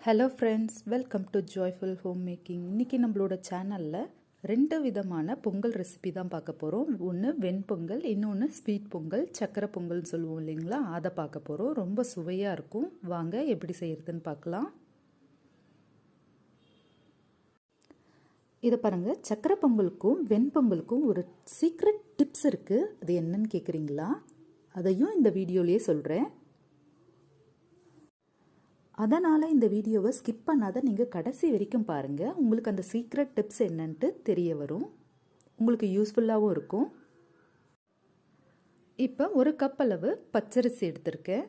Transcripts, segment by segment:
Hello friends, welcome to joyful home making. இன்றைக்கி நம்மளோட சேனலில் 2 விதமான பொங்கல் ரெசிபி தான் பார்க்க போகிறோம். ஒன்று வெண்பொங்கல், இன்னொன்று ஸ்வீட் பொங்கல், சக்கரை பொங்கல்னு சொல்லுவோம் இல்லைங்களா, அதை பார்க்க போகிறோம். ரொம்ப சுவையாக இருக்கும். வாங்க எப்படி செய்கிறதுன்னு பார்க்கலாம். இதை பாருங்கள், சக்கரை பொங்கலுக்கும் வெண்பொங்கலுக்கும் ஒரு சீக்ரெட் டிப்ஸ் இருக்குது. அது என்னன்னு கேட்குறீங்களா? அதையும் இந்த வீடியோலேயே சொல்கிறேன். அதனால் இந்த வீடியோவை ஸ்கிப் பண்ணாத நீங்கள் கடைசி வரைக்கும் பாருங்கள். உங்களுக்கு அந்த சீக்ரெட் டிப்ஸ் என்னன்ட்டு தெரிய வரும். உங்களுக்கு யூஸ்ஃபுல்லாகவும் இருக்கும். இப்போ ஒரு கப் அளவு பச்சரிசி எடுத்திருக்கேன்.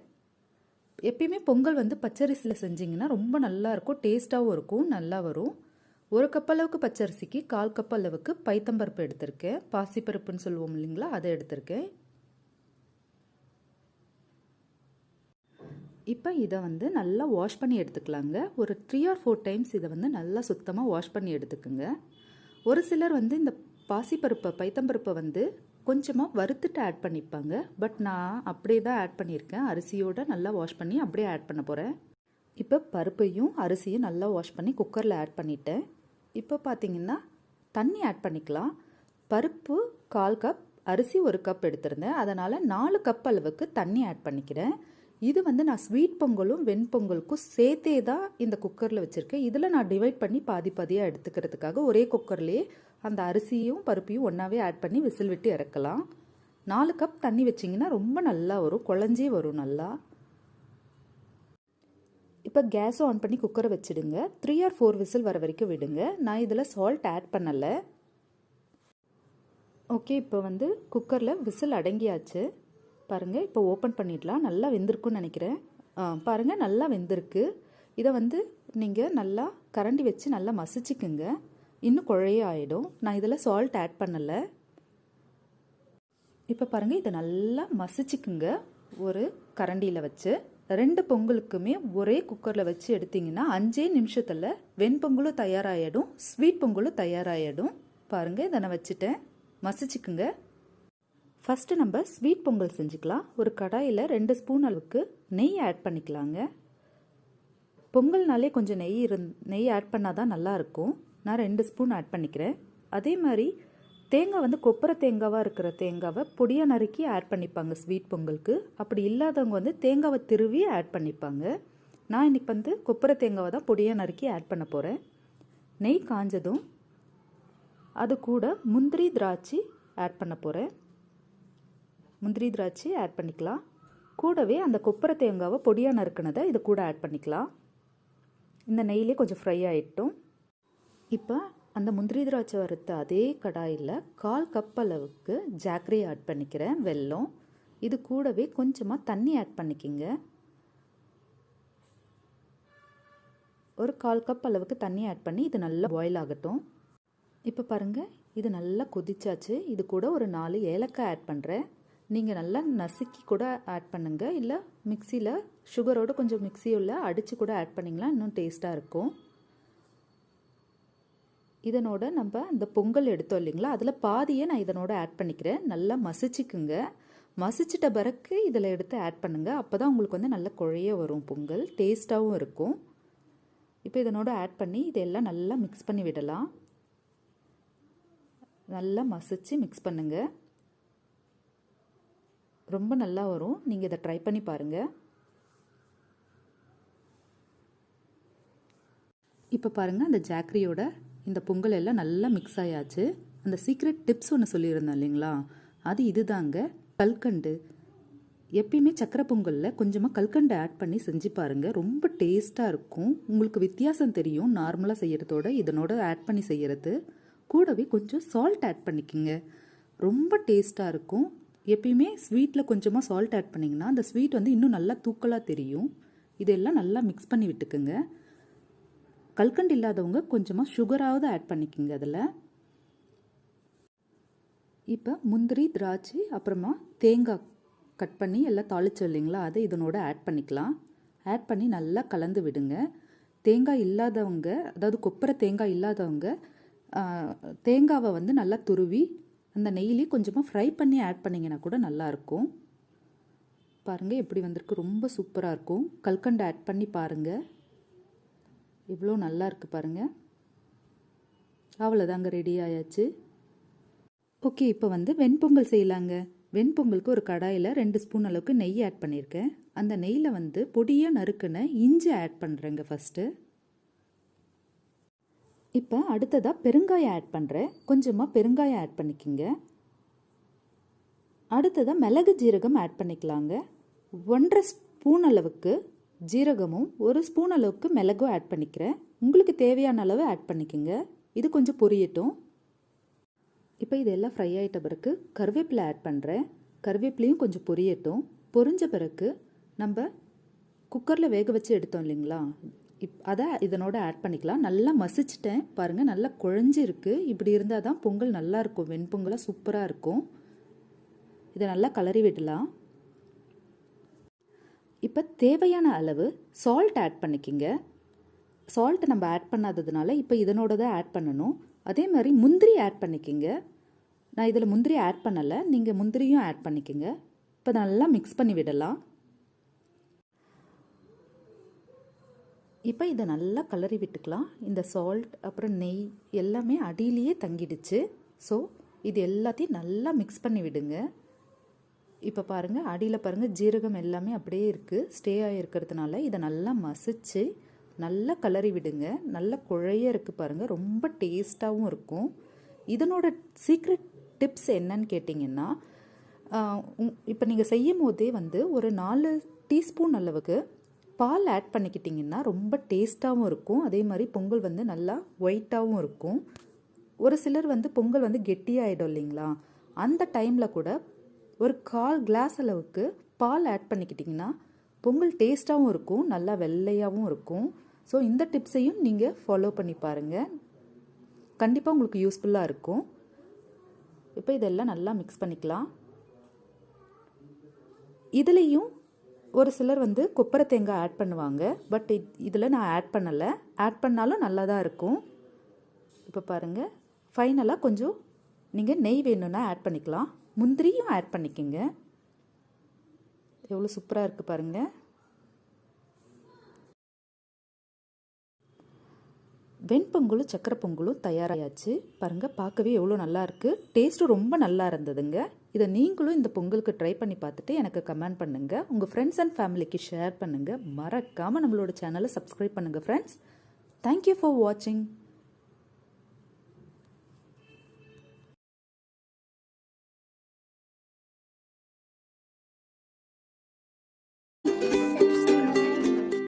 எப்பயுமே பொங்கல் பச்சரிசியில் செஞ்சிங்கன்னா ரொம்ப நல்லாயிருக்கும், டேஸ்ட்டாகவும் இருக்கும், நல்லா வரும். ஒரு கப் அளவுக்கு பச்சரிசிக்கு 1/4 கப் அளவுக்கு பைத்தம்பருப்பு எடுத்திருக்கேன். பாசிப்பருப்புன்னு சொல்லுவோம் இல்லைங்களா, அதை எடுத்திருக்கேன். இப்போ இதை நல்லா வாஷ் பண்ணி எடுத்துக்கலாங்க. ஒரு 3 or 4 டைம்ஸ் இதை நல்லா சுத்தமாக வாஷ் பண்ணி எடுத்துக்குங்க. ஒரு சிலர் இந்த பாசிப்பருப்பை பைத்தம்பருப்பை கொஞ்சமாக வறுத்துட்டு ஆட் பண்ணிப்பாங்க. பட் நான் அப்படியே தான் ஆட் பண்ணியிருக்கேன். அரிசியோடு நல்லா வாஷ் பண்ணி அப்படியே ஆட் பண்ண போகிறேன். இப்போ பருப்பையும் அரிசியும் நல்லா வாஷ் பண்ணி குக்கரில் ஆட் பண்ணிட்டேன். இப்போ பார்த்தீங்கன்னா தண்ணி ஆட் பண்ணிக்கலாம். பருப்பு 1/4 கப், அரிசி 1 கப் எடுத்திருந்தேன். அதனால் 4 கப் அளவுக்கு தண்ணி ஆட் பண்ணிக்கிறேன். இது நான் ஸ்வீட் பொங்கலும் வெண்பொங்கலுக்கும் சேர்த்தே தான் இந்த குக்கரில் வச்சுருக்கேன். இதில் நான் டிவைட் பண்ணி பாதி பாதியாக எடுத்துக்கிறதுக்காக ஒரே குக்கர்லேயே அந்த அரிசியும் பருப்பையும் ஒன்றாவே ஆட் பண்ணி விசில் விட்டு இறக்கலாம். 4 கப் தண்ணி வச்சிங்கன்னா ரொம்ப நல்லா வரும், குழஞ்சே வரும் நல்லா. இப்போ கேஸும் ஆன் பண்ணி குக்கரை வச்சுடுங்க. 3 or 4 விசில் வர வரைக்கும் விடுங்க. நான் இதில் சால்ட் ஆட் பண்ணலை. ஓகே, இப்போ குக்கரில் விசில் அடங்கியாச்சு. பாருங்கள், இப்போ ஓப்பன் பண்ணிடலாம். நல்லா வெந்திருக்குன்னு நினைக்கிறேன். பாருங்கள், நல்லா வெந்திருக்கு. இதை நீங்கள் நல்லா கரண்டி வச்சு நல்லா மசிச்சுக்குங்க. இன்னும் குழைய ஆகிடும். நான் இதில் சால்ட் ஆட் பண்ணலை. இப்போ பாருங்கள், இதை நல்லா மசிச்சுக்குங்க ஒரு கரண்டியில் வச்சு. 2 பொங்கலுக்குமே ஒரே குக்கரில் வச்சு எடுத்திங்கன்னா 5 நிமிஷத்தில் வெண்பொங்கலும் தயாராகிடும், ஸ்வீட் பொங்கலும் தயாராகிடும். பாருங்கள், இதை நான் வச்சுட்டேன். மசிச்சுக்குங்க. ஃபஸ்ட்டு நம்ம ஸ்வீட் பொங்கல் செஞ்சுக்கலாம். ஒரு கடாயில் 2 ஸ்பூன் அளவுக்கு நெய் ஆட் பண்ணிக்கலாங்க. பொங்கல்னாலே கொஞ்சம் நெய் ஆட் பண்ணால் தான் நல்லாயிருக்கும். நான் 2 ஸ்பூன் ஆட் பண்ணிக்கிறேன். அதே மாதிரி தேங்காய் கொப்பரை தேங்காவாக இருக்கிற தேங்காவை பொடியாக நறுக்கி ஆட் பண்ணிப்பாங்க ஸ்வீட் பொங்கலுக்கு. அப்படி இல்லாதவங்க தேங்காவை திருவி ஆட் பண்ணிப்பாங்க. நான் இன்றைக்கி கொப்பரை தேங்காவை தான் பொடியாக நறுக்கி ஆட் பண்ண போகிறேன். நெய் காஞ்சதும் அது கூட முந்திரி திராட்சை ஆட் பண்ண போகிறேன். முந்திரி திராட்சை ஆட் பண்ணிக்கலாம். கூடவே அந்த கொப்பரை தேங்காவை பொடியாக நறுக்கினதை இது கூட ஆட் பண்ணிக்கலாம். இந்த நெய்யிலே கொஞ்சம் ஃப்ரை ஆகிட்டோம். இப்போ அந்த முந்திரி திராட்சை வறுத்த அதே கடாயில் 1/4 கப் அளவுக்கு ஜாக்கரி ஆட் பண்ணிக்கிறேன், வெல்லம். இது கூடவே கொஞ்சமாக தண்ணி ஆட் பண்ணிக்கிங்க. ஒரு 1/4 கப் அளவுக்கு தண்ணி ஆட் பண்ணி இது நல்லா பாயில் ஆகட்டும். இப்போ பாருங்கள், இது நல்லா கொதிச்சாச்சு. இது கூட ஒரு 4 ஏலக்காய் ஆட் பண்ணுறேன். நீங்கள் நல்லா நசுக்கி கூட ஆட் பண்ணுங்கள், இல்லை மிக்சியில் சுகரோடு கொஞ்சம் மிக்சியில் அடித்து கூட ஆட் பண்ணிங்களா இன்னும் டேஸ்ட்டாக இருக்கும். இதனோட நம்ம அந்த பொங்கல் எடுத்தோம் இல்லைங்களா, அதில் பாதியை நான் இதனோட ஆட் பண்ணிக்கிறேன். நல்லா மசிச்சுக்குங்க. மசிச்சிட்ட பிறகு இதில் எடுத்து ஆட் பண்ணுங்கள். அப்போ தான் உங்களுக்கு நல்ல குழைய வரும் பொங்கல், டேஸ்ட்டாகவும் இருக்கும். இப்போ இதனோட ஆட் பண்ணி இதெல்லாம் நல்லா மிக்ஸ் பண்ணி விடலாம். நல்லா மசிச்சு மிக்ஸ் பண்ணுங்கள். ரொம்ப நல்லா வரும். நீங்கள் இதை ட்ரை பண்ணி பாருங்கள். இப்போ பாருங்கள், அந்த ஜாக்கரியோட இந்த பொங்கல் எல்லாம் நல்லா மிக்ஸ் ஆயாச்சு. அந்த சீக்ரெட் டிப்ஸ் ஒன்று சொல்லியிருந்தேன் இல்லைங்களா, அது இதுதாங்க, கல்கண்டு. எப்பயுமே சக்கரை பொங்கலில் கொஞ்சமாக கல்கண்டு ஆட் பண்ணி செஞ்சு பாருங்கள். ரொம்ப டேஸ்ட்டாக இருக்கும். உங்களுக்கு வித்தியாசம் தெரியும் நார்மலாக செய்கிறதோட இதனோட ஆட் பண்ணி செய்கிறது. கூடவே கொஞ்சம் சால்ட் ஆட் பண்ணிக்கோங்க. ரொம்ப டேஸ்ட்டாக இருக்கும். எப்பயுமே ஸ்வீட்டில் கொஞ்சமாக சால்ட் ஆட் பண்ணிங்கன்னா அந்த ஸ்வீட் இன்னும் நல்லா தூக்கலாக தெரியும். இதெல்லாம் நல்லா மிக்ஸ் பண்ணி விட்டுக்குங்க. கல்கண்டு இல்லாதவங்க கொஞ்சமாக சுகராவது ஆட் பண்ணிக்கோங்க அதில். இப்போ முந்திரி திராட்சை அப்புறமா தேங்காய் கட் பண்ணி எல்லாம் தாளிச்சோம் இல்லைங்களா, அதை இதனோட ஆட் பண்ணிக்கலாம். ஆட் பண்ணி நல்லா கலந்து விடுங்க. தேங்காய் இல்லாதவங்க, அதாவது கொப்பரை தேங்காய் இல்லாதவங்க தேங்காவை நல்லா துருவி அந்த நெய்யிலே கொஞ்சமாக ஃப்ரை பண்ணி ஆட் பண்ணிங்கன்னா கூட நல்லாயிருக்கும். பாருங்கள் எப்படி வந்திருக்கு, ரொம்ப சூப்பராக இருக்கும். கல்கண்டு ஆட் பண்ணி பாருங்கள். இவ்வளோ நல்லா இருக்குது பாருங்கள். அவ்வளோதாங்க, ரெடி ஆயாச்சு. ஓகே, இப்போ வந்து வெண்பொங்கல் செய்யலாங்க. வெண்பொங்கலுக்கு ஒரு கடாயில் 2 ஸ்பூன் அளவுக்கு நெய் ஆட் பண்ணியிருக்கேன். அந்த நெய்யில் வந்து பொடியாக நறுக்குன இஞ்சி ஆட் பண்ணுறேங்க ஃபஸ்ட்டு. இப்போ அடுத்ததாக பெருங்காயம் ஆட் பண்ணுறேன். கொஞ்சமாக பெருங்காயம் ஆட் பண்ணிக்கோங்க. அடுத்ததாக மிளகு ஜீரகம் ஆட் பண்ணிக்கலாங்க. 1.5 ஸ்பூன் அளவுக்கு ஜீரகமும் 1 ஸ்பூன் அளவுக்கு மிளகும் ஆட் பண்ணிக்கிறேன். உங்களுக்கு தேவையான அளவு ஆட் பண்ணிக்கோங்க. இது கொஞ்சம் பொரியட்டும். இப்போ இதெல்லாம் ஃப்ரை ஆகிட்ட பிறகு கருவேப்பிலை ஆட் பண்ணுறேன். கருவேப்பிலையும் கொஞ்சம் பொரியட்டும். பொரிஞ்ச பிறகு நம்ம குக்கரில் வேக வச்சு எடுத்தோம் இல்லைங்களா, அதை இதனோட ஆட் பண்ணிக்கலாம். நல்லா மசிச்சிட்டேன் பாருங்கள், நல்லா குழஞ்சிருக்கு. இப்படி இருந்தால் தான் பொங்கல் நல்லாயிருக்கும், வெண்பொங்கலாக சூப்பராக இருக்கும். இதை நல்லா கலரி விடலாம். இப்போ தேவையான அளவு சால்ட் ஆட் பண்ணிக்கிங்க. சால்ட் நம்ம ஆட் பண்ணாததுனால இப்போ இதனோட தான் ஆட் பண்ணணும். அதே மாதிரி முந்திரி ஆட் பண்ணிக்கிங்க. நான் இதில் முந்திரி ஆட் பண்ணலை, நீங்கள் முந்திரியும் ஆட் பண்ணிக்கோங்க. இப்போ நல்லா மிக்ஸ் பண்ணி விடலாம். இப்போ இதை நல்லா கலரி விட்டுக்கலாம். இந்த சால்ட் அப்புறம் நெய் எல்லாமே அடியிலேயே தங்கிடுச்சு. ஸோ இது எல்லாத்தையும் நல்லா மிக்ஸ் பண்ணி விடுங்க. இப்போ பாருங்கள், அடியில் பாருங்கள் ஜீரகம் எல்லாமே அப்படியே இருக்குது. ஸ்டே ஆகிருக்கிறதுனால இதை நல்லா மசிச்சு நல்லா கலரி விடுங்க. நல்லா குழைய இருக்குது பாருங்கள், ரொம்ப டேஸ்ட்டாகவும் இருக்கும். இதனோட சீக்ரெட் டிப்ஸ் என்னன்னு கேட்டிங்கன்னா, இப்போ நீங்கள் செய்யும் போதே வந்து ஒரு 4 டீஸ்பூன் அளவுக்கு பால் ஆட் பண்ணிக்கிட்டிங்கன்னா ரொம்ப டேஸ்ட்டாகவும் இருக்கும். அதே மாதிரி பொங்கல் வந்து நல்லா ஒயிட்டாகவும் இருக்கும். ஒரு சிலர் வந்து பொங்கல் வந்து கெட்டியாகிடும் இல்லைங்களா, அந்த டைமில் கூட ஒரு 1/4 கிளாஸ் அளவுக்கு பால் ஆட் பண்ணிக்கிட்டிங்கன்னா பொங்கல் டேஸ்ட்டாகவும் இருக்கும், நல்லா வெள்ளையாகவும் இருக்கும். ஸோ இந்த டிப்ஸையும் நீங்கள் ஃபாலோ பண்ணி பாருங்கள், கண்டிப்பாக உங்களுக்கு யூஸ்ஃபுல்லாக இருக்கும். இப்போ இதெல்லாம் நல்லா மிக்ஸ் பண்ணிக்கலாம். இதுலேயும் ஒரு சிலர் வந்து கொப்பரை தேங்காய் ஆட் பண்ணுவாங்க. பட் இதில் நான் ஆட் பண்ணலை. ஆட் பண்ணாலும் நல்லா தான் இருக்கும். இப்போ பாருங்கள், ஃபைனலாக கொஞ்சம் நீங்கள் நெய் வேணும்னா ஆட் பண்ணிக்கலாம். முந்திரியும் ஆட் பண்ணிக்கோங்க. எவ்வளோ சூப்பராக இருக்குது பாருங்கள். வெண்பொங்கலும் சக்கரை பொங்கலும் தயாராகியாச்சு பாருங்கள். பார்க்கவே எவ்வளோ நல்லா இருக்குது. டேஸ்ட்டும் ரொம்ப நல்லா இருந்ததுங்க. இதை நீங்களும் இந்த பொங்கலுக்கு ட்ரை பண்ணி பார்த்துட்டு எனக்கு கமெண்ட் பண்ணுங்கள். உங்கள் ஃப்ரெண்ட்ஸ் அண்ட் ஃபேமிலிக்கு ஷேர் பண்ணுங்கள். மறக்காமல் நம்மளோட சேனலை சப்ஸ்கிரைப் பண்ணுங்கள் ஃப்ரெண்ட்ஸ். தேங்க்யூ ஃபார் வாட்சிங்.